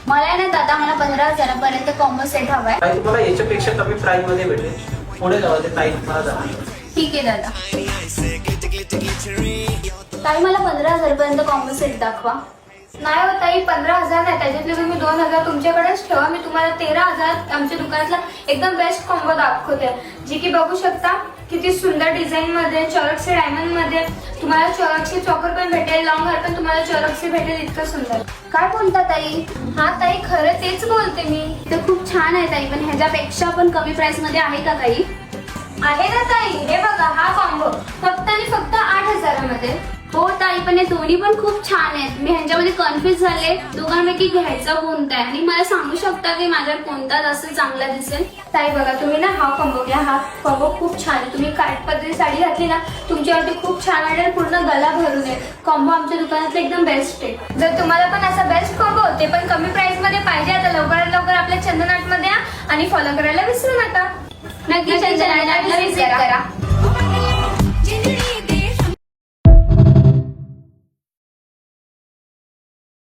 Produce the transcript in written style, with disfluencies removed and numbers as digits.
मला ना दादा मला 15,000 कॉम्बो सेट हवाय. ताई तुम्हाला याच्यापेक्षा कमी प्राइस मध्ये भेटेल. पुढे जाऊ ते ताई तुम्हाला जाऊ. ठीक आहे दादा. ताई मला 15,000 कॉम्बो सेट दाखवा. नाही हो ताई, 15,000 नाही, त्याच्यातले तुम्ही 2,000 तुमच्याकडेच ठेवा. मी तुम्हाला 13,000 आमच्या दुकानातला एकदम बेस्ट कॉम्बो दाखवते, जी की बघू शकता किती सुंदर डिझाईन मध्ये, चॉरक्सी डायमंड मध्ये तुम्हाला चॉरक्सी चॉकर पण भेटेल, लॉंग हेअर पण तुम्हाला चॉरक्सी भेटेल. इतकं सुंदर. काय बोलता ताई? हा ताई, खरं तेच बोलते मी. ते खूप छान आहे ताई, पण ह्याच्यापेक्षा पण कमी प्राइस मध्ये आहे का ताई? आहे ना ताई, हे बघा हा कॉम्बो फक्त आणि फक्त 8,000 मध्ये. हो ताई, पण हे दोन्ही पण खूप छान आहेत. मी ह्यांच्यामध्ये कन्फ्युज झाले दोघांपैकी घ्यायचा कोणता आहे, आणि मला सांगू शकता की माझ्यावर कोणता जास्त चांगला दिसेल? ताई बघा, तुम्ही ना हा कॉम्बो घ्या. हा कॉम्बो खूप छान आहे. तुम्ही काठ पद्धती साडी घातली ना, तुमच्यावरती खूप छान वाटेल, पूर्ण गला भरून आहे. कॉम्बो आमच्या दुकानातलं एकदम बेस्ट आहे. जर तुम्हाला पण असा बेस्ट कॉम्बो ते पण कमी प्राइस मध्ये पाहिजे, तर लवकरात लवकर आपल्या चंदन आर्ट मध्ये या आणि फॉलो करायला विसरू नका. नक्की चंदन आर्टला विजिट करा.